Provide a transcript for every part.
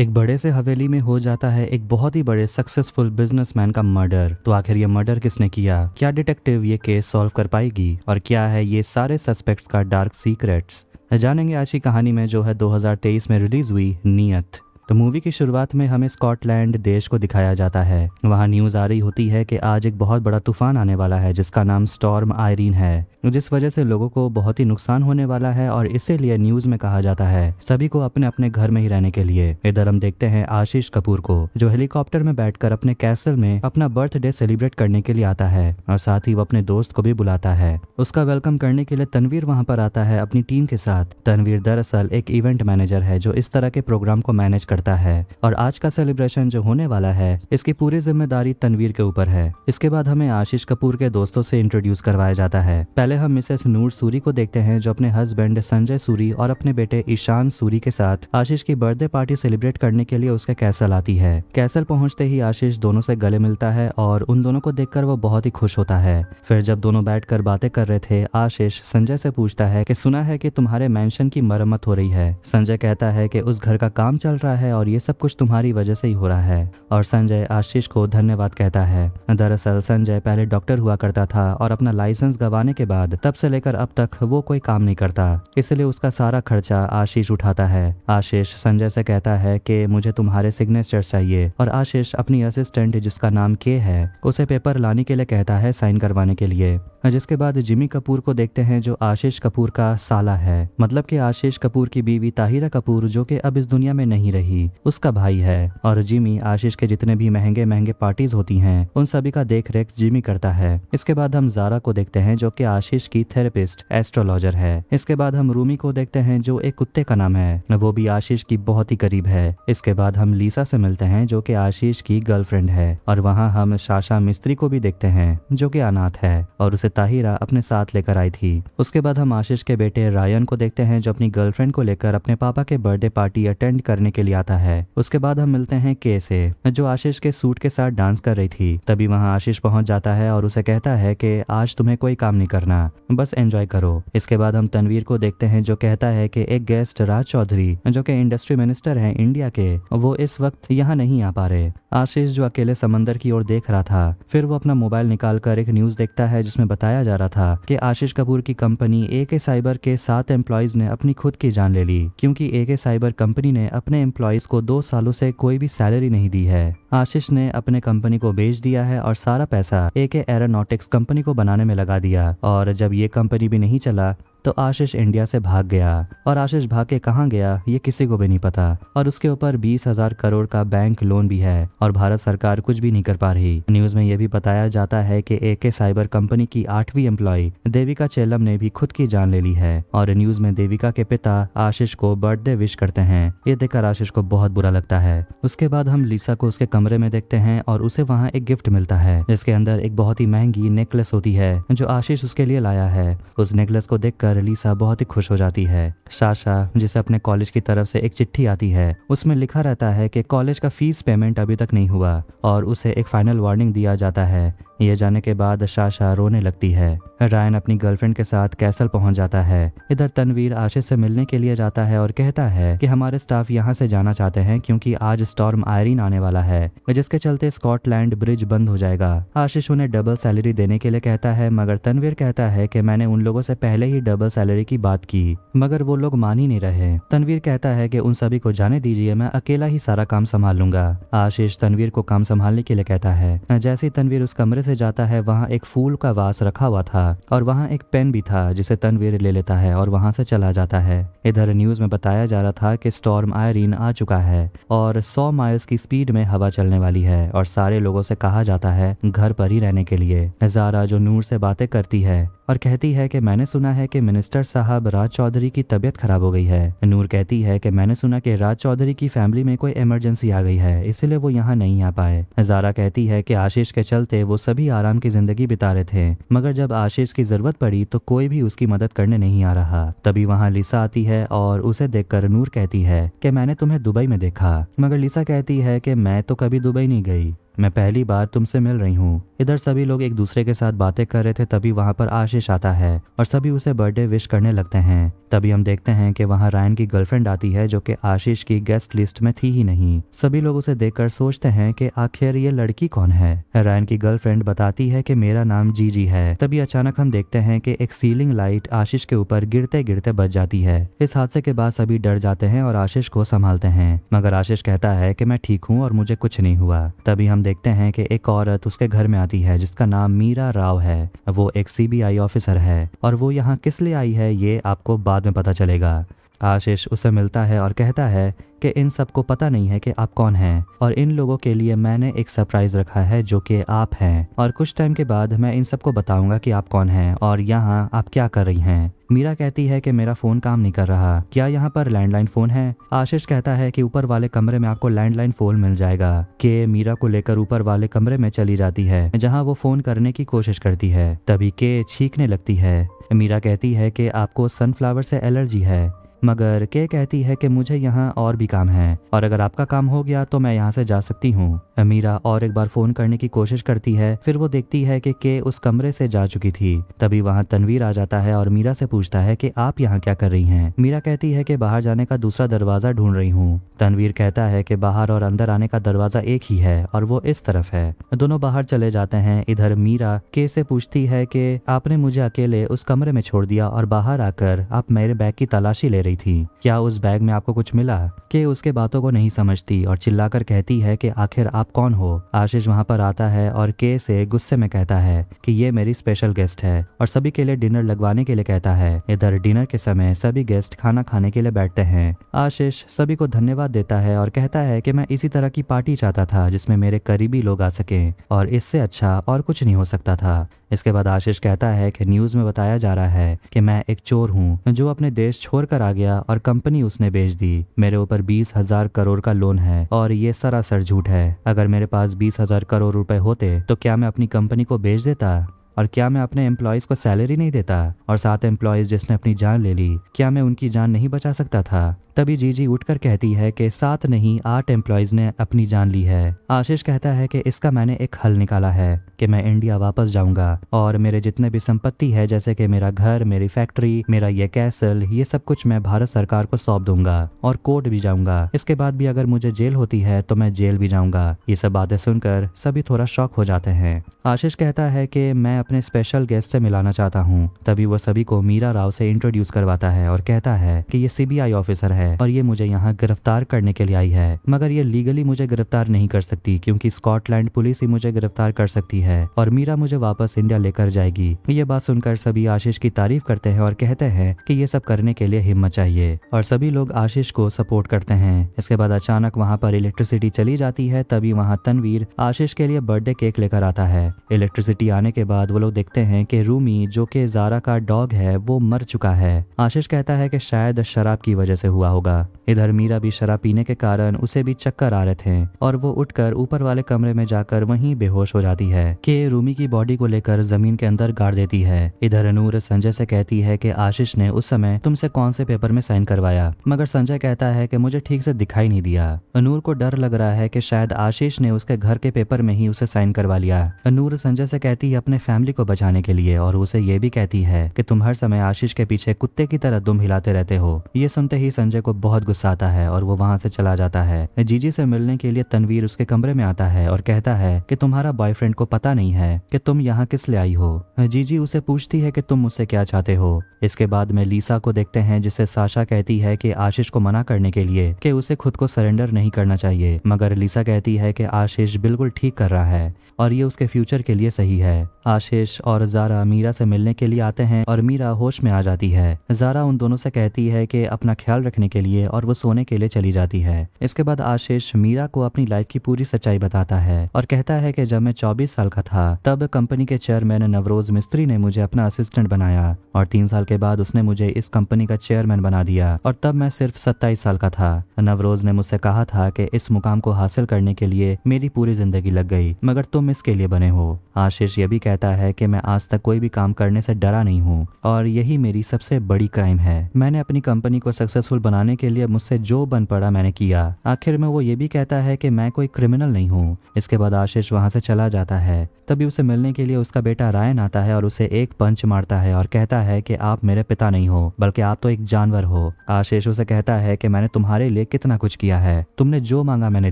एक बड़े से हवेली में हो जाता है एक बहुत ही बड़े सक्सेसफुल बिजनेसमैन का मर्डर। तो आखिर ये मर्डर किसने किया? क्या डिटेक्टिव ये केस सॉल्व कर पाएगी? और क्या है ये सारे सस्पेक्ट्स का डार्क सीक्रेट्स? जानेंगे आज की कहानी में, जो है 2023 में रिलीज हुई नियत। तो मूवी की शुरुआत में हमें स्कॉटलैंड देश को दिखाया जाता है। वहाँ न्यूज़ आ रही होती है कि आज एक बहुत बड़ा तूफान आने वाला है जिसका नाम स्टॉर्म आयरीन है, जिस वजह से लोगों को बहुत ही नुकसान होने वाला है। और इसीलिए न्यूज़ में कहा जाता है सभी को अपने अपने घर में ही रहने के लिए। इधर हम देखते हैं आशीष कपूर को, जो हेलीकॉप्टर में बैठकर अपने कैसल में अपना बर्थडे सेलिब्रेट करने के लिए आता है और साथ ही वो अपने दोस्त को भी बुलाता है। उसका वेलकम करने के लिए तनवीर वहां पर आता है अपनी टीम के साथ। तनवीर दरअसल एक इवेंट मैनेजर है जो इस तरह के प्रोग्राम को मैनेज करता है, और आज का सेलिब्रेशन जो होने वाला है इसकी पूरी जिम्मेदारी तनवीर के ऊपर है। इसके बाद हमें आशीष कपूर के दोस्तों से इंट्रोड्यूस करवाया जाता है। पहले हम मिसेस नूर सूरी को देखते हैं, जो अपने हस्बैंड संजय सूरी और अपने बेटे ईशान सूरी के साथ आशीष की बर्थडे पार्टी सेलिब्रेट करने के लिए उसके कैसल आती है। कैसल पहुंचते ही आशीष दोनों से गले मिलता है और उन दोनों को देखकर वो बहुत ही खुश होता है। फिर जब दोनों बैठकर बातें कर रहे थे, आशीष संजय से पूछता है कि सुना है कि तुम्हारे मेंशन की मरम्मत हो रही है। संजय कहता है कि उस घर का काम चल रहा है और ये सब कुछ तुम्हारी वजह से ही हो रहा है, और संजय आशीष को धन्यवाद कहता है। दरअसल संजय पहले डॉक्टर हुआ करता था और अपना लाइसेंस गंवाने के बाद तब से लेकर अब तक वो कोई काम नहीं करता, इसलिए उसका सारा खर्चा आशीष उठाता है। आशीष संजय से कहता है कि मुझे तुम्हारे सिग्नेचर चाहिए, और आशीष अपनी असिस्टेंट जिसका नाम के है उसे पेपर लाने के लिए कहता है साइन करवाने के लिए। जिसके बाद जिमी कपूर को देखते हैं, जो आशीष कपूर का साला है, मतलब कि आशीष कपूर की बीवी ताहिरा कपूर जो कि अब इस दुनिया में नहीं रही, उसका भाई है। और जिमी आशीष के जितने भी महंगे महंगे पार्टीज होती हैं उन सभी का देख रेख जिमी करता है। इसके बाद हम जारा को देखते हैं, जो कि आशीष की थेरेपिस्ट एस्ट्रोलॉजर है। इसके बाद हम रूमी को देखते हैं, जो एक कुत्ते का नाम है, वो भी आशीष की बहुत ही करीब है। इसके बाद हम लीसा से मिलते हैं, जो कि आशीष की गर्लफ्रेंड है। और वहाँ हम साशा मिस्त्री को भी देखते हैं, जो कि अनाथ है और उसे ताहिरा अपने साथ लेकर आई थी। उसके बाद हम आशीष के बेटे रायन को देखते हैं, जो अपनी गर्लफ्रेंड को लेकर अपने पापा के बर्थडे पार्टी अटेंड करने के लिए आता है। उसके बाद हम मिलते हैं के से, जो आशीष के सूट के साथ डांस कर रही थी। तभी वहाँ आशीष पहुंच जाता है और उसे कहता है कि आज तुम्हें कोई काम नहीं करना, बस एंजॉय करो। इसके बाद हम तनवीर को देखते हैं, जो कहता है कि एक गेस्ट राज चौधरी, जो कि इंडस्ट्री मिनिस्टर हैं इंडिया के, वो इस वक्त यहाँ नहीं आ पा रहे। आशीष जो अकेले समंदर की ओर देख रहा था, फिर वो अपना मोबाइल निकालकर एक न्यूज देखता है जिसमें बताया जा रहा था कि आशीष कपूर की कंपनी एके साइबर के 7 एम्प्लॉयज ने अपनी खुद की जान ले ली, क्योंकि एके साइबर कंपनी ने अपने एम्प्लॉयज को 2 सालों से कोई भी सैलरी नहीं दी है। आशीष ने अपने कंपनी को बेच दिया है और सारा पैसा एके एरोनॉटिक्स कंपनी को बनाने में लगा दिया, और जब ये कंपनी भी नहीं चला तो आशीष इंडिया से भाग गया। और आशीष भाग के कहाँ गया ये किसी को भी नहीं पता, और उसके ऊपर 20,000 करोड़ का बैंक लोन भी है और भारत सरकार कुछ भी नहीं कर पा रही। न्यूज में यह भी बताया जाता है कि एके साइबर कंपनी की 8वीं एम्प्लॉय देविका चेल्लम ने भी खुद की जान ले ली है। और न्यूज में देविका के पिता आशीष को बर्थडे विश करते हैं। ये देखकर आशीष को बहुत बुरा लगता है। उसके बाद हम लीसा को उसके कमरे में देखते हैं और उसे वहाँ एक गिफ्ट मिलता है, जिसके अंदर एक बहुत ही महंगी नेकलेस होती है जो आशीष उसके लिए लाया है। उस नेकलेस को देखकर लीसा बहुत ही खुश हो जाती है। साशा, जिसे अपने कॉलेज की तरफ से एक चिट्ठी आती है, उसमें लिखा रहता है कि कॉलेज का फीस पेमेंट अभी तक नहीं हुआ और उसे एक फाइनल वार्निंग दिया जाता है। ये जाने के बाद साशा रोने लगती है। रायन अपनी गर्लफ्रेंड के साथ कैसल पहुंच जाता है। इधर तनवीर आशीष से मिलने के लिए जाता है और कहता है कि हमारे स्टाफ यहाँ से जाना चाहते हैं क्योंकि आज स्टॉर्म आयरीन आने वाला है, जिसके चलते स्कॉटलैंड ब्रिज बंद हो जाएगा। आशीष उन्हें डबल सैलरी देने के लिए कहता है, मगर तनवीर कहता है कि मैंने उन लोगों से पहले ही डबल सैलरी की बात की, मगर वो लोग मान ही नहीं रहे। तनवीर कहता है कि उन सभी को जाने दीजिए, मैं अकेला ही सारा काम संभाल लूंगा। आशीष तनवीर को काम संभालने के लिए कहता है। जैसे ही तनवीर उस कमरे से जाता है, वहाँ एक फूल का वास रखा हुआ था और वहाँ एक पेन भी था, जिसे तनवीर ले लेता है और वहाँ से चला जाता है। इधर न्यूज में बताया जा रहा था कि स्टॉर्म आयरीन आ चुका है और 100 माइल्स की स्पीड में हवा चलने वाली है, और सारे लोगों से कहा जाता है घर पर ही रहने के लिए। जारा जो नूर से बातें करती है और कहती है कि मैंने सुना है कि मिनिस्टर साहब राज चौधरी की तबीयत खराब हो गई है। नूर कहती है कि मैंने सुना कि राज चौधरी की फैमिली में कोई इमरजेंसी आ गई है, इसलिए वो यहाँ नहीं आ पाए। जारा कहती है कि आशीष के चलते वो सभी आराम की जिंदगी बिता रहे थे, मगर जब आशीष की जरूरत पड़ी तो कोई भी उसकी मदद करने नहीं आ रहा। तभी वहाँ लिसा आती है और उसे देखकर नूर कहती है कि मैंने तुम्हें दुबई में देखा, मगर लिसा कहती है कि मैं तो कभी दुबई नहीं गई। मैं पहली बार तुमसे मिल रही हूँ। इधर सभी लोग एक दूसरे के साथ बातें कर रहे थे, तभी वहाँ पर आशीष आता है और सभी उसे बर्थडे विश करने लगते हैं। तभी हम देखते हैं कि वहाँ रायन की गर्लफ्रेंड आती है जो कि आशीष की गेस्ट लिस्ट में थी ही नहीं। सभी लोग उसे देखकर सोचते हैं कि आखिर ये लड़की कौन है। रायन की गर्लफ्रेंड बताती है कि मेरा नाम जीजी है। तभी अचानक हम देखते हैं कि एक सीलिंग लाइट आशीष के ऊपर गिरते गिरते बच जाती है। इस हादसे के बाद सभी डर जाते हैं और आशीष को संभालते हैं, मगर आशीष कहता है कि मैं ठीक हूँ और मुझे कुछ नहीं हुआ। तभी हम देखते हैं कि एक औरत उसके घर में आती है जिसका नाम मीरा राव है। वो एक सीबीआई ऑफिसर है और वो यहाँ किस लिए आई है ये आपको बाद में पता चलेगा। आशीष उसे मिलता है और कहता है कि इन सबको पता नहीं है कि आप कौन हैं और इन लोगों के लिए मैंने एक सरप्राइज रखा है जो कि आप हैं, और कुछ टाइम के बाद मैं इन सबको बताऊंगा कि आप कौन हैं और यहाँ आप क्या कर रही हैं। मीरा कहती है कि मेरा फोन काम नहीं कर रहा, क्या यहाँ पर लैंडलाइन फोन है। आशीष कहता है कि ऊपर वाले कमरे में आपको लैंडलाइन फोन मिल जाएगा। के मीरा को लेकर ऊपर वाले कमरे में चली जाती है जहाँ वो फोन करने की कोशिश करती है। तभी के छींकने लगती है। मीरा कहती है कि आपको सनफ्लावर से एलर्जी है, मगर के कहती है कि मुझे यहाँ और भी काम है और अगर आपका काम हो गया तो मैं यहाँ से जा सकती हूँ। मीरा और एक बार फोन करने की कोशिश करती है, फिर वो देखती है कि के उस कमरे से जा चुकी थी। तभी वहाँ तनवीर आ जाता है और मीरा से पूछता है कि आप यहाँ क्या कर रही हैं। मीरा कहती है कि बाहर जाने का दूसरा दरवाजा ढूंढ रही हूँ। तनवीर कहता है कि बाहर और अंदर आने का दरवाजा एक ही है और वो इस तरफ है। दोनों बाहर चले जाते हैं। इधर मीरा के से पूछती है कि आपने मुझे अकेले उस कमरे में छोड़ दिया और बाहर आकर आप मेरे बैग की तलाशी ले रही थी, क्या उस बैग में आपको कुछ मिला। के उसके बातों को नहीं समझती और चिल्लाकर कहती है कि आखिर आप कौन हो। आशीष वहां पर आता है और के से गुस्से में कहता है कि ये मेरी स्पेशल गेस्ट है और सभी के लिए डिनर लगवाने के लिए कहता है। इधर डिनर के समय सभी गेस्ट खाना खाने के लिए बैठते हैं। आशीष सभी को धन्यवाद देता है और कहता है कि मैं इसी तरह की पार्टी चाहता था जिसमें मेरे करीबी लोग आ सकें और इससे अच्छा और कुछ नहीं हो सकता था। इसके बाद आशीष कहता है कि न्यूज में बताया जा रहा है कि मैं एक चोर हूँ जो अपने देश छोड़कर आ गया और कंपनी उसने बेच दी। मेरे ऊपर 20,000 करोड़ का लोन है और ये सरासर झूठ है। अगर मेरे पास 20,000 करोड़ रुपए होते तो क्या मैं अपनी कंपनी को बेच देता, और क्या मैं अपने एम्प्लॉयज को सैलरी नहीं देता, और 7 एम्प्लॉयज जिसने अपनी जान ले ली, क्या मैं उनकी जान नहीं बचा सकता था। तभी जीजी उठकर कहती है कि 7 नहीं 8 एम्प्लॉयज ने अपनी जान ली है। आशीष कहता है कि इसका मैंने एक हल निकाला है कि मैं इंडिया वापस जाऊंगा और मेरे जितने भी संपत्ति है जैसे कि मेरा घर, मेरी फैक्ट्री, मेरा ये कैसल, ये सब कुछ मैं भारत सरकार को सौंप दूंगा और कोर्ट भी जाऊंगा। इसके बाद भी अगर मुझे जेल होती है तो मैं जेल भी जाऊंगा। ये सब बातें सुनकर सभी थोड़ा शॉक हो जाते हैं। आशीष कहता है कि मैं अपने स्पेशल गेस्ट से मिलाना चाहता हूँ। तभी वो सभी को मीरा राव से इंट्रोड्यूस करवाता है और कहता है कि ये सीबीआई ऑफिसर है और ये मुझे यहाँ गिरफ्तार करने के लिए आई है, मगर ये लीगली मुझे गिरफ्तार नहीं कर सकती क्योंकि स्कॉटलैंड पुलिस ही मुझे गिरफ्तार कर सकती है और मीरा मुझे वापस इंडिया लेकर जाएगी। ये बात सुनकर सभी आशीष की तारीफ करते हैं और कहते हैं कि ये सब करने के लिए हिम्मत चाहिए और सभी लोग आशीष को सपोर्ट करते हैं। इसके बाद अचानक वहाँ पर इलेक्ट्रिसिटी चली जाती है। तभी वहाँ तनवीर आशीष के लिए बर्थडे केक लेकर आता है। इलेक्ट्रिसिटी आने के बाद वो लोग देखते हैं कि रूमी जो कि जारा का डॉग है वो मर चुका है। आशीष कहता है कि शायद शराब की वजह से हुआ होगा। इधर मीरा भी शराब पीने के कारण उसे भी चक्कर आ रहे थे और वो उठकर ऊपर वाले कमरे में जाकर वहीं बेहोश हो जाती है कि रूमी की बॉडी को लेकर जमीन के अंदर गाड़ देती है। इधर नूर संजय से कहती है कि आशीष ने उस समय तुमसे कौन से पेपर में साइन करवाया, मगर संजय कहता है कि मुझे ठीक से दिखाई नहीं दिया। नूर को डर लग रहा है कि शायद आशीष ने उसके घर के पेपर में ही उसे साइन करवा लिया। नूर संजय से कहती है अपने फैमिली को बचाने के लिए और उसे ये भी कहती है कि तुम हर समय आशीष के पीछे कुत्ते की तरह दुम हिलाते रहते हो। ये सुनते ही संजय को बहुत गुस्सा आता है और वो वहाँ से चला जाता है। जीजी से मिलने के लिए तनवीर उसके कमरे में आता है और कहता है कि तुम्हारा बॉयफ्रेंड को पता नहीं है कि तुम यहाँ किस लिए आई हो। जीजी उसे पूछती है कि तुम मुझसे क्या चाहते हो। इसके बाद में लीसा को देखते हैं जिससे साशा कहती है कि आशीष को मना करने के लिए कि उसे खुद को सरेंडर नहीं करना चाहिए, मगर लीसा कहती है कि आशीष बिल्कुल ठीक कर रहा है और ये उसके फ्यूचर के लिए सही है। आशीष और जारा मीरा से मिलने के लिए आते हैं और मीरा होश में आ जाती है। जारा उन दोनों से कहती है कि अपना ख्याल रखने के लिए और वो सोने के लिए चली जाती है। इसके बाद आशीष मीरा को अपनी लाइफ की पूरी सच्चाई बताता है और कहता है कि जब मैं 24 साल का था तब कंपनी के चेयरमैन नवरोज मिस्त्री ने मुझे अपना असिस्टेंट बनाया और 3 साल के बाद उसने मुझे इस कंपनी का चेयरमैन बना दिया और तब मैं सिर्फ 27 साल का था। नवरोज ने मुझसे कहा था कि इस मुकाम को हासिल करने के लिए मेरी पूरी जिंदगी लग गई, मगर तुम इसके लिए बने हो। आशीष ये भी कहता है कि मैं आज तक कोई भी काम करने से डरा नहीं हूँ और यही मेरी सबसे बड़ी क्राइम है। मैंने अपनी कंपनी को सक्सेसफुल बनाने बुलाने के लिए मुझसे जो बन पड़ा मैंने किया। आखिर में वो ये भी कहता है कि मैं कोई क्रिमिनल नहीं हूँ। इसके बाद आशीष वहाँ से चला जाता है। तभी उसे मिलने के लिए उसका बेटा रायन आता है और उसे एक पंच मारता है और कहता है कि आप मेरे पिता नहीं हो, बल्कि आप तो एक जानवर हो। आशीष उसे कहता है कि मैंने तुम्हारे लिए कितना कुछ किया है, तुमने जो मांगा मैंने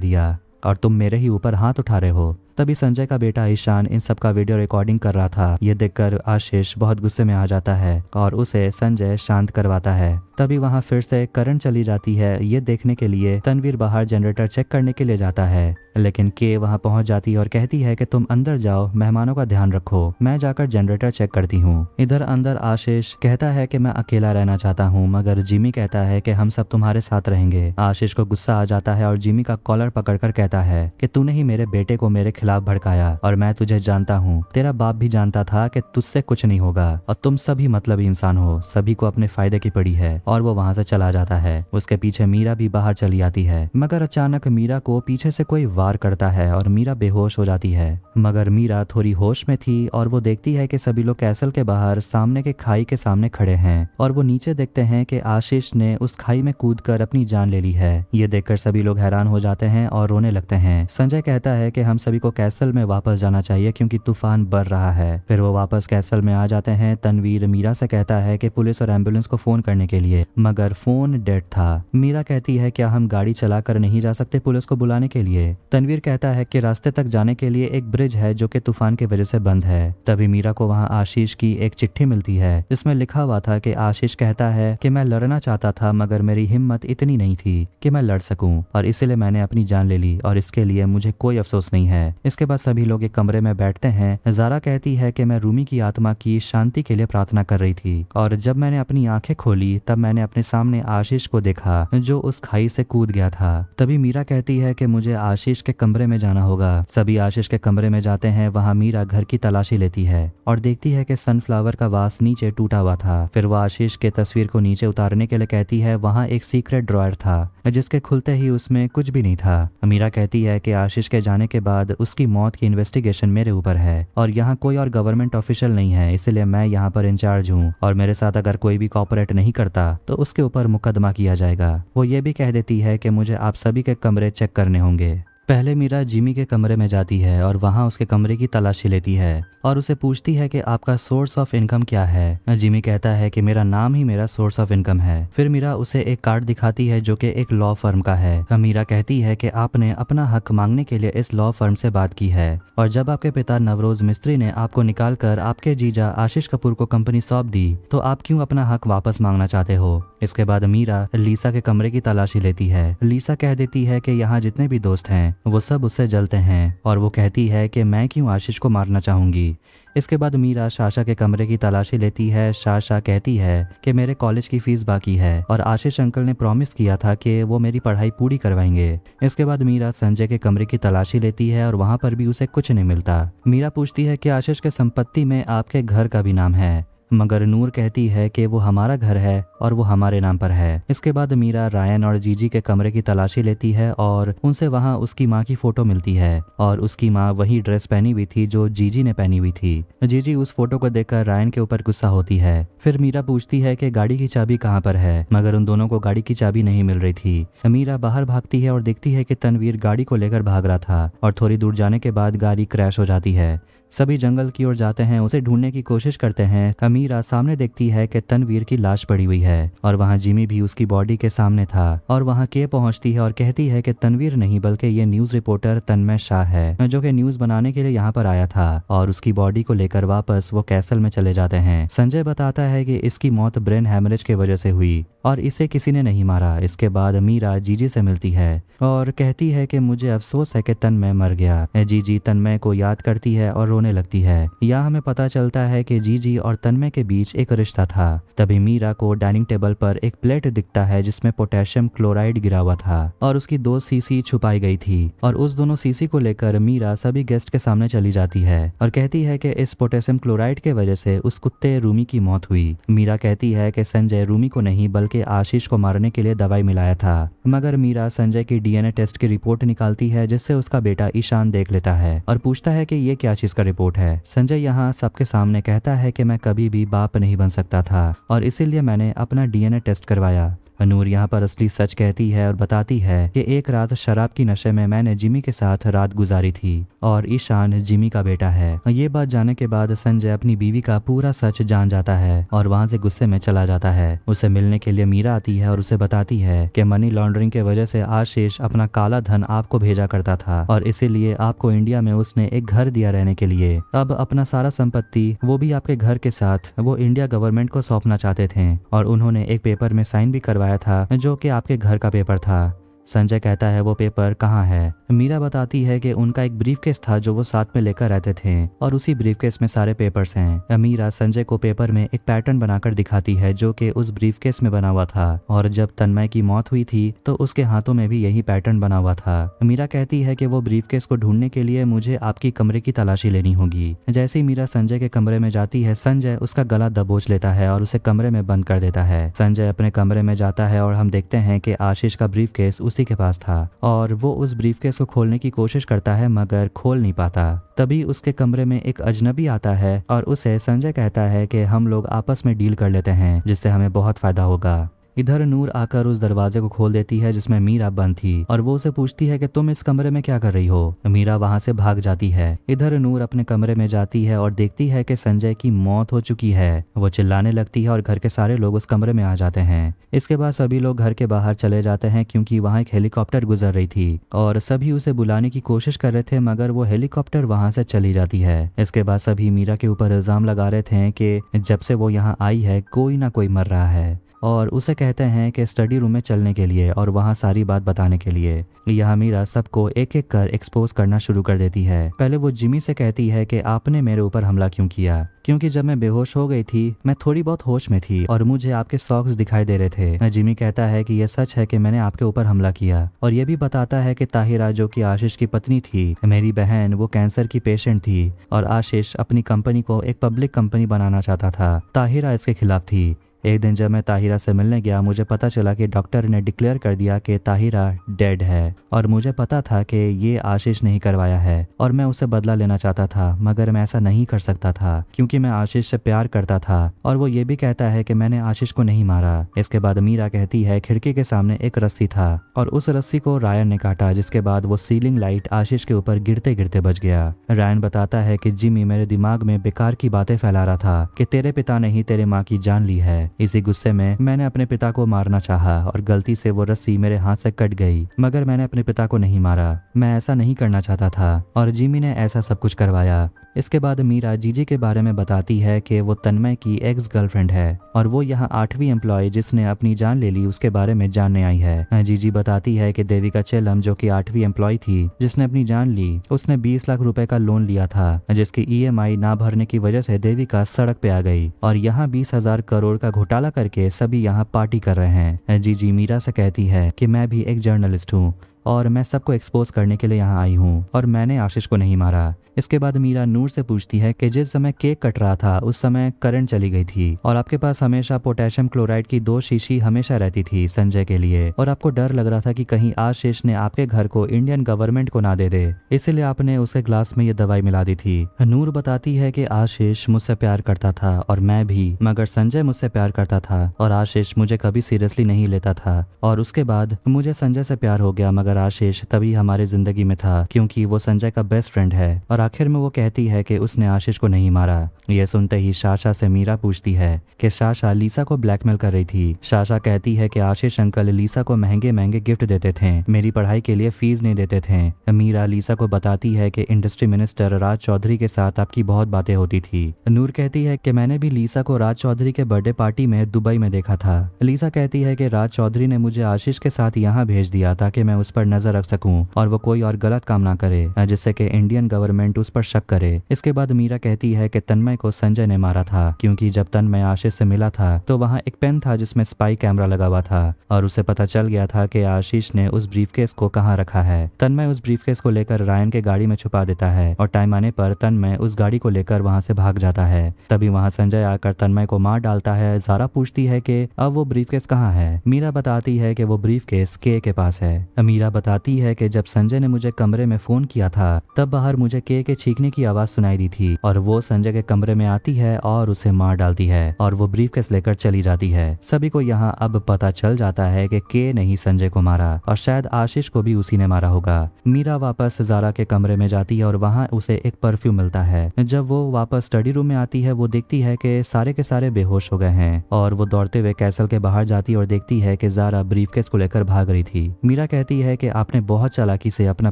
दिया और तुम मेरे ही ऊपर हाथ उठा रहे हो। तभी संजय का बेटा ईशान इन सब का वीडियो रिकॉर्डिंग कर रहा था। ये देखकर आशीष बहुत गुस्से में आ जाता है और उसे संजय शांत करवाता है। तभी वहाँ फिर से करंट चली जाती है। ये देखने के लिए तनवीर बाहर जनरेटर चेक करने के लिए जाता है, लेकिन के वहाँ पहुँच जाती है और कहती है कि तुम अंदर जाओ, मेहमानों का ध्यान रखो, मैं जाकर जनरेटर चेक करती हूँ। इधर अंदर आशीष कहता है कि मैं अकेला रहना चाहता हूँ, मगर जिमी कहता है कि हम सब तुम्हारे साथ रहेंगे। आशीष को गुस्सा आ जाता है और जिमी का कॉलर पकड़कर कहता है कि तूने ही मेरे बेटे को मेरे खिलाफ भड़काया और मैं तुझे जानता हूँ। तेरा बाप भी जानता था कि तुझसे कुछ नहीं होगा और तुम सभी मतलबी इंसान हो, सभी को अपने फायदे की पड़ी है। और वो वहाँ से चला जाता है। उसके पीछे मीरा भी बाहर चली आती है, मगर अचानक मीरा को पीछे से कोई वार करता है और मीरा बेहोश हो जाती है। मगर मीरा थोड़ी होश में थी और वो देखती है कि सभी लोग कैसल के बाहर सामने के खाई के सामने खड़े हैं और वो नीचे देखते हैं कि आशीष ने उस खाई में कूदकर अपनी जान ले ली है। ये देखकर सभी लोग हैरान हो जाते हैं और रोने लगते हैं। संजय कहता है कि हम सभी को कैसल में वापस जाना चाहिए क्योंकि तूफान बढ़ रहा है। फिर वो वापस कैसल में आ जाते हैं। तनवीर मीरा से कहता है कि पुलिस और एम्बुलेंस को फोन करने के लिए, मगर फोन डेड था। मीरा कहती है क्या हम गाड़ी चलाकर नहीं जा सकते पुलिस को बुलाने के लिए। तनवीर कहता है कि रास्ते तक जाने के लिए एक ब्रिज है जो कि तूफान की वजह से बंद है। तभी मीरा को वहाँ आशीष की एक चिट्ठी मिलती है जिसमें लिखा हुआ था कि आशीष कहता है कि मैं लड़ना चाहता था मगर मेरी हिम्मत इतनी नहीं थी कि मैं लड़ सकूं और इसलिए मैंने अपनी जान ले ली और इसके लिए मुझे कोई अफसोस नहीं है। इसके बाद सभी लोग एक कमरे में बैठते हैं। ज़ारा कहती है कि मैं रूमी की आत्मा की शांति के लिए प्रार्थना कर रही थी और जब मैंने अपनी आंखें खोली तब मैंने अपने सामने आशीष को देखा जो उस खाई से कूद गया था। तभी मीरा कहती है कि मुझे आशीष के कमरे में जाना होगा। सभी आशीष के कमरे में जाते हैं। वहाँ मीरा घर की तलाशी लेती है और देखती है कि सनफ्लावर का वास नीचे टूटा हुआ था। फिर वो आशीष के तस्वीर को नीचे उतारने के लिए कहती है। वहाँ एक सीक्रेट ड्रॉयर था जिसके खुलते ही उसमें कुछ भी नहीं था। मीरा कहती है कि आशीष के जाने के बाद उसकी मौत की इन्वेस्टिगेशन मेरे ऊपर है और यहाँ कोई और गवर्नमेंट ऑफिशियल नहीं है, इसलिए मैं यहाँ पर इंचार्ज हूँ और मेरे साथ अगर कोई भी कॉपरेट नहीं करता तो उसके ऊपर मुकदमा किया जाएगा। वो ये भी कह देती है कि मुझे आप सभी के कमरे चेक करने होंगे। पहले मीरा जिमी के कमरे में जाती है और वहाँ उसके कमरे की तलाशी लेती है और उसे पूछती है कि आपका सोर्स ऑफ इनकम क्या है। जिमी कहता है कि मेरा नाम ही मेरा सोर्स ऑफ इनकम है। फिर मीरा उसे एक कार्ड दिखाती है जो कि एक लॉ फर्म का है। मीरा कहती है कि आपने अपना हक मांगने के लिए इस लॉ फर्म से बात की है और जब आपके पिता नवरोज मिस्त्री ने आपको निकाल कर आपके जीजा आशीष कपूर को कंपनी सौंप दी तो आप क्यों अपना हक वापस मांगना चाहते हो। इसके बाद मीरा लीसा के कमरे की तलाशी लेती है। लीसा कह देती है कि यहाँ जितने भी दोस्त हैं वो सब उससे जलते हैं और वो कहती है कि मैं क्यों आशीष को मारना चाहूंगी। इसके बाद मीरा साशा के कमरे की तलाशी लेती है। साशा कहती है कि मेरे कॉलेज की फीस बाकी है और आशीष अंकल ने प्रॉमिस किया था कि वो मेरी पढ़ाई पूरी करवाएंगे। इसके बाद मीरा संजय के कमरे की तलाशी लेती है और वहाँ पर भी उसे कुछ नहीं मिलता। मीरा पूछती है कि आशीष के संपत्ति में आपके घर का भी नाम है, मगर नूर कहती है कि वो हमारा घर है और वो हमारे नाम पर है। इसके बाद मीरा रायन और जीजी के कमरे की तलाशी लेती है और उनसे वहाँ उसकी माँ की फोटो मिलती है और उसकी माँ वही ड्रेस पहनी हुई थी जो जीजी ने पहनी हुई थी। जीजी उस फोटो को देखकर रायन के ऊपर गुस्सा होती है। फिर मीरा पूछती है कि गाड़ी की चाबी कहाँ पर है, मगर उन दोनों को गाड़ी की चाबी नहीं मिल रही थी। मीरा बाहर भागती है और देखती है कि तनवीर गाड़ी को लेकर भाग रहा था और थोड़ी दूर जाने के बाद गाड़ी क्रैश हो जाती है। सभी जंगल की ओर जाते हैं, उसे ढूंढने की कोशिश करते हैं। मीरा सामने देखती है कि तनवीर की लाश पड़ी हुई है और वहाँ जिमी भी उसकी बॉडी के सामने था और वहाँ के पहुँचती है और कहती है कि तनवीर नहीं बल्कि ये न्यूज रिपोर्टर तन्मय शाह है जो कि न्यूज बनाने के लिए यहाँ पर आया था और उसकी बॉडी को लेकर वापस वो कैसल में चले जाते हैं। संजय बताता है कि इसकी मौत ब्रेन हैमरेज की वजह से हुई और इसे किसी ने नहीं मारा। इसके बाद मीरा जीजी से मिलती है और कहती है कि मुझे अफसोस है कि तन्मय मर गया। जीजी तन्मय को याद करती है और रोने लगती है। यहाँ हमें पता चलता है कि जीजी और तन्मय के बीच एक रिश्ता था। तभी मीरा को डाइनिंग टेबल पर एक प्लेट दिखता है जिसमें पोटेशियम क्लोराइड गिरा हुआ था और उसकी 2 सीसी छुपाई गई थी और उस दोनों सीसी को लेकर मीरा सभी गेस्ट के सामने चली जाती है और कहती है कि इस पोटेशियम क्लोराइड के वजह से उस कुत्ते रूमी की मौत हुई। मीरा कहती है कि संजय रूमी को नहीं बल्कि आशीष को मारने के लिए दवाई मिलाया था, मगर मीरा संजय की डीएनए टेस्ट की रिपोर्ट निकालती है जिससे उसका बेटा ईशान देख लेता है और पूछता है कि ये क्या चीज का रिपोर्ट है। संजय यहाँ सबके सामने कहता है कि मैं कभी भी बाप नहीं बन सकता था और इसीलिए मैंने अपना डीएनए टेस्ट करवाया। नूर यहाँ पर असली सच कहती है और बताती है कि एक रात शराब की नशे में मैंने जिमी के साथ रात गुजारी थी और ईशान जिमी का बेटा है। ये बात जानने के बाद संजय अपनी बीवी का पूरा सच जान जाता है और वहाँ से गुस्से में चला जाता है। उसे मिलने के लिए मीरा आती है और उसे बताती है कि मनी लॉन्ड्रिंग के वजह से आशीष अपना काला धन आपको भेजा करता था और इसीलिए आपको इंडिया में उसने एक घर दिया रहने के लिए। अब अपना सारा संपत्ति वो भी आपके घर के साथ वो इंडिया गवर्नमेंट को सौंपना चाहते थे और उन्होंने एक पेपर में साइन भी करवाया था जो कि आपके घर का पेपर था। संजय कहता है वो पेपर कहाँ है। मीरा बताती है कि उनका एक ब्रीफकेस था जो वो साथ में लेकर रहते थे और उसी ब्रीफकेस में सारे पेपर्स हैं। मीरा संजय को पेपर में एक पैटर्न बनाकर दिखाती है जो कि उस ब्रीफकेस में बना हुआ था और जब तन्मय की मौत हुई थी तो उसके हाथों में भी यही पैटर्न बना हुआ था। मीरा कहती है कि वो ब्रीफकेस को ढूंढने के लिए मुझे आपकी कमरे की तलाशी लेनी होगी। जैसे ही मीरा संजय के कमरे में जाती है संजय उसका गला दबोच लेता है और उसे कमरे में बंद कर देता है। संजय अपने कमरे में जाता है और हम देखते हैं कि आशीष का ब्रीफकेस उसी के पास था और वो उस ब्रीफकेस को खोलने की कोशिश करता है मगर खोल नहीं पाता। तभी उसके कमरे में एक अजनबी आता है और उसे संजय कहता है कि हम लोग आपस में डील कर लेते हैं जिससे हमें बहुत फायदा होगा। इधर नूर आकर उस दरवाजे को खोल देती है जिसमें मीरा बंद थी और वो उसे पूछती है कि तुम इस कमरे में क्या कर रही हो। मीरा वहां से भाग जाती है। इधर नूर अपने कमरे में जाती है और देखती है कि संजय की मौत हो चुकी है। वो चिल्लाने लगती है और घर के सारे लोग उस कमरे में आ जाते हैं। इसके बाद सभी लोग घर के बाहर चले जाते हैं क्योंकि वहाँ एक हेलीकॉप्टर गुजर रही थी और सभी उसे बुलाने की कोशिश कर रहे थे मगर वो हेलीकॉप्टर वहां से चली जाती है। इसके बाद सभी मीरा के ऊपर इल्जाम लगा रहे थे कि जब से वो यहाँ आई है कोई ना कोई मर रहा है और उसे कहते हैं कि स्टडी रूम में चलने के लिए और वहाँ सारी बात बताने के लिए। यहाँ मीरा सबको एक एक कर एक्सपोज करना शुरू कर देती है। पहले वो जिमी से कहती है कि आपने मेरे ऊपर हमला क्यों किया, क्योंकि जब मैं बेहोश हो गई थी मैं थोड़ी बहुत होश में थी और मुझे आपके सॉक्स दिखाई दे रहे थे। जिमी कहता है कि यह सच है कि मैंने आपके ऊपर हमला किया और ये भी बताता है कि ताहिरा जो कि आशीष की पत्नी थी, मेरी बहन, वो कैंसर की पेशेंट थी और आशीष अपनी कंपनी को एक पब्लिक कंपनी बनाना चाहता था। ताहिरा इसके खिलाफ थी। एक दिन जब मैं ताहिरा से मिलने गया मुझे पता चला कि डॉक्टर ने डिक्लेयर कर दिया कि ताहिरा डेड है और मुझे पता था कि ये आशीष ने ही करवाया है और मैं उससे बदला लेना चाहता था मगर मैं ऐसा नहीं कर सकता था क्योंकि मैं आशीष से प्यार करता था और वो ये भी कहता है कि मैंने आशीष को नहीं मारा। इसके बाद मीरा कहती है खिड़की के सामने एक रस्सी था और उस रस्सी को रायन ने काटा जिसके बाद वो सीलिंग लाइट आशीष के ऊपर गिरते गिरते बच गया। रायन बताता है कि जिमी मेरे दिमाग में बेकार की बातें फैला रहा था कि तेरे पिता ने ही तेरे माँ की जान ली है। इसी गुस्से में मैंने अपने पिता को मारना चाहा और गलती से वो रस्सी मेरे हाथ से कट गई मगर मैंने अपने पिता को नहीं मारा। मैं ऐसा नहीं करना चाहता था और जिमी ने ऐसा सब कुछ करवाया। इसके बाद मीरा जीजी के बारे में बताती है कि वो तन्मय की एक्स गर्लफ्रेंड है और वो यहाँ 8वीं एम्प्लॉय जिसने अपनी जान ले ली उसके बारे में जानने आई है। जीजी बताती है कि देविका चेलम जो कि 8वीं एम्प्लॉय थी जिसने अपनी जान ली, उसने 20 लाख रुपए का लोन लिया था जिसकी EMI ना भरने की वजह से देविका सड़क पे आ गई और यहाँ 20,000 करोड़ का घोटाला करके सभी यहाँ पार्टी कर रहे हैं। जीजी मीरा से कहती है कि मैं भी एक जर्नलिस्ट हूँ और मैं सबको एक्सपोज करने के लिए यहाँ आई हूँ और मैंने आशीष को नहीं मारा। इसके बाद मीरा नूर से पूछती है कि जिस समय केक कट रहा था उस समय करंट चली गई थी और आपके पास हमेशा पोटेशियम क्लोराइड की 2 शीशी हमेशा रहती थी संजय के लिए और आपको डर लग रहा था कि कहीं आशीष ने आपके घर को इंडियन गवर्नमेंट को ना दे दे, इसलिए आपने उसके ग्लास में ये दवाई मिला दी थी। नूर बताती है कि आशीष मुझसे प्यार करता था और मैं भी, मगर संजय मुझसे प्यार करता था और आशीष मुझे कभी सीरियसली नहीं लेता था और उसके बाद मुझे संजय से प्यार हो गया मगर आशीष तभी हमारी जिंदगी में था क्योंकि वो संजय का बेस्ट फ्रेंड है। और आखिर में वो कहती है कि उसने आशीष को नहीं मारा। यह सुनते ही साशा से मीरा पूछती है कि साशा लीसा को ब्लैकमेल कर रही थी। साशा कहती है कि आशीष अंकल लीसा को महंगे महंगे गिफ्ट देते थे, मेरी पढ़ाई के लिए फीस नहीं देते थे। मीरा लीसा को बताती है कि इंडस्ट्री मिनिस्टर राज चौधरी के साथ आपकी बहुत बातें होती थी। नूर कहती है कि मैंने भी लीसा को राज चौधरी के बर्थडे पार्टी में दुबई में देखा था। लीसा कहती है कि राज चौधरी ने मुझे आशीष के साथ यहाँ भेज दिया ताकि मैं उस पर नजर रख सकूं और वो कोई और गलत काम ना करे जिससे कि इंडियन गवर्नमेंट उस पर शक करे। इसके बाद मीरा कहती है कि तन्मय को संजय ने मारा था क्योंकि जब तन्मय आशीष से मिला था तो वहाँ एक पेन था जिसमें स्पाई कैमरा लगा हुआ था और उसे पता चल गया था कि आशीष ने उस ब्रीफकेस को कहाँ रखा है। तन्मय उस ब्रीफकेस को लेकर रायन के गाड़ी में छुपा देता है और टाइम आने पर तन्मय उस गाड़ी को लेकर वहाँ से भाग जाता है। तभी वहाँ संजय आकर तन्मय को मार डालता है। ज़ारा पूछती है कि अब वो ब्रीफकेस कहाँ है। मीरा बताती है कि वो ब्रीफकेस के पास है। मीरा मीरा बताती है कि जब संजय ने मुझे कमरे में फोन किया था तब बाहर मुझे के छींकने की आवाज सुनाई दी थी और वो संजय के कमरे में आती है और उसे मार डालती है और वो ब्रीफकेस लेकर चली जाती है। सभी को यहाँ अब पता चल जाता है कि के नहीं संजय को मारा और शायद आशीष को भी उसी ने मारा होगा। मीरा वापस जारा के कमरे में जाती है और वहाँ उसे एक परफ्यूम मिलता है। जब वो वापस स्टडी रूम में आती है वो देखती है कि सारे के सारे बेहोश हो गए हैं और वो दौड़ते हुए कैसल के बाहर जाती है और देखती है कि जारा ब्रीफकेस को लेकर भाग रही थी। मीरा कहती है कि आपने बहुत चालाकी से अपना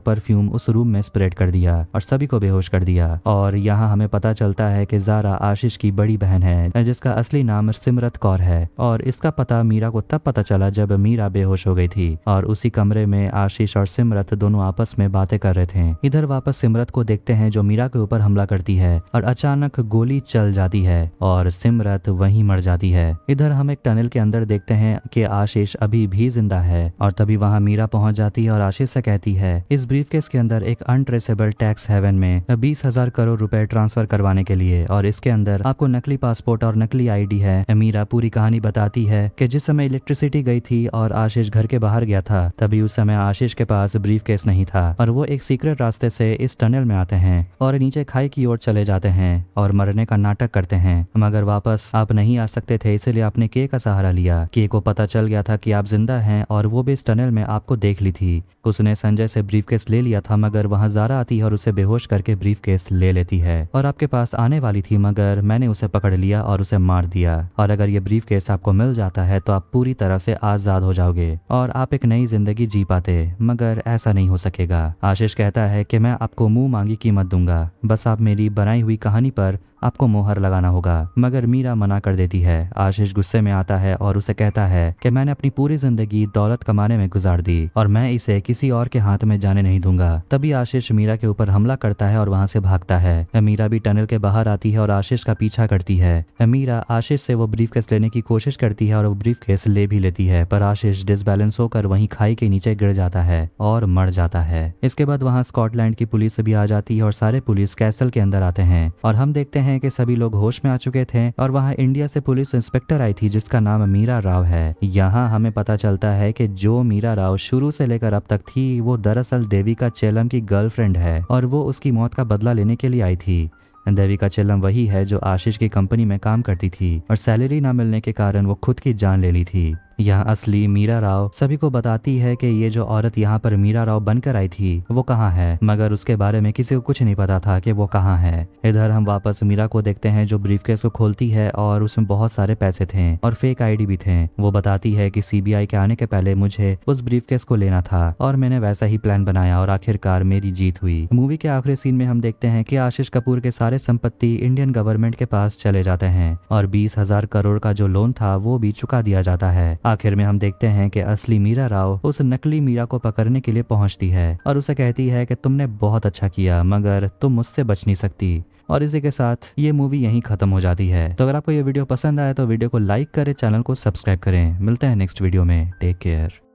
परफ्यूम उस रूम में स्प्रेड कर दिया और सभी को बेहोश कर दिया। और यहाँ हमें पता चलता है कि जारा आशीष की बड़ी बहन है जिसका असली नाम सिमरत कौर है और इसका पता मीरा को तब पता चला जब मीरा बेहोश हो गई थी और उसी कमरे में आशीष और सिमरत दोनों आपस में बातें कर रहे थे। इधर वापस सिमरत को देखते हैं जो मीरा के ऊपर हमला करती है और अचानक गोली चल जाती है और सिमरत वहीं मर जाती है। इधर हम एक टनल के अंदर देखते हैं कि आशीष अभी भी जिंदा है और तभी वहां मीरा पहुंच जाती है और आशीष से कहती है इस ब्रीफकेस के अंदर एक अनट्रेसेबल टैक्स हेवन में 20,000 करोड़ रुपए ट्रांसफर करवाने के लिए और इसके अंदर आपको नकली पासपोर्ट और नकली आईडी है। मीरा पूरी कहानी बताती है कि जिस समय इलेक्ट्रिसिटी गई थी और आशीष घर के बाहर गया था तभी उस समय आशीष के पास ब्रीफकेस नहीं था और वो एक सीक्रेट रास्ते से इस टनल में आते हैं और नीचे खाई की ओर चले जाते हैं और मरने का नाटक करते हैं मगर वापस आप नहीं आ सकते थे इसलिए आपने के का सहारा लिया। के को पता चल गया था कि आप जिंदा हैं और वो भी इस टनल में आपके देख ली थी। उसने संजय से ब्रीफकेस ले लिया था मगर वहां जारा आती है और उसे बेहोश करके ब्रीफकेस ले लेती है और आपके पास आने वाली थी मगर मैंने उसे पकड़ लिया और उसे मार दिया और अगर ये ब्रीफकेस आपको मिल जाता है तो आप पूरी तरह से आजाद हो जाओगे और आप एक नई जिंदगी जी पाते मगर ऐसा नहीं हो सकेगा। आशीष कहता है कि मैं आपको मुंह मांगी कीमत दूंगा, बस आप मेरी बनाई हुई कहानी पर आपको मोहर लगाना होगा मगर मीरा मना कर देती है। आशीष गुस्से में आता है और उसे कहता है कि मैंने अपनी पूरी जिंदगी दौलत कमाने में गुजार दी और मैं इसे किसी और के हाथ में जाने नहीं दूंगा। तभी आशीष मीरा के ऊपर हमला करता है और वहां से भागता है। मीरा भी टनल के बाहर आती है और आशीष का पीछा करती है। मीरा आशीष से वो ब्रीफकेस लेने की कोशिश करती है और वो ब्रीफकेस ले भी लेती है पर आशीष डिसबैलेंस होकर वहीं खाई के नीचे गिर जाता है और मर जाता है। इसके बाद वहाँ स्कॉटलैंड की पुलिस भी आ जाती है और सारे पुलिस कैसल के अंदर आते हैं और हम देखते हैं कि सभी लोग होश में आ चुके थे और वहाँ इंडिया से पुलिस इंस्पेक्टर आई थी जिसका नाम मीरा राव है। यहाँ हमें पता चलता है कि जो मीरा राव शुरू से लेकर अब तक थी वो दरअसल देविका चेल्लम की गर्लफ्रेंड है और वो उसकी मौत का बदला लेने के लिए आई थी। देविका चेल्लम वही है जो आशीष की कंपनी में काम करती थी और सैलरी ना मिलने के कारण वो खुद की जान ले ली थी। यहाँ असली मीरा राव सभी को बताती है कि ये जो औरत यहाँ पर मीरा राव बनकर आई थी वो कहाँ है मगर उसके बारे में किसी को कुछ नहीं पता था कि वो कहाँ है। इधर हम वापस मीरा को देखते हैं जो ब्रीफकेस को खोलती है और उसमें बहुत सारे पैसे थे और फेक आईडी भी थे। वो बताती है कि सीबीआई के आने के पहले मुझे उस ब्रीफकेस को लेना था और मैंने वैसा ही प्लान बनाया और आखिरकार मेरी जीत हुई। मूवी के आखिरी सीन में हम देखते हैं कि आशीष कपूर के सारे संपत्ति इंडियन गवर्नमेंट के पास चले जाते हैं और 20,000 करोड़ का जो लोन था वो भी चुका दिया जाता है। आखिर में हम देखते हैं कि असली मीरा राव उस नकली मीरा को पकड़ने के लिए पहुंचती है और उसे कहती है कि तुमने बहुत अच्छा किया मगर तुम मुझसे बच नहीं सकती। और इसी के साथ ये मूवी यहीं खत्म हो जाती है। तो अगर आपको ये वीडियो पसंद आया तो वीडियो को लाइक करें, चैनल को सब्सक्राइब करें। मिलते हैं नेक्स्ट वीडियो में। Take care.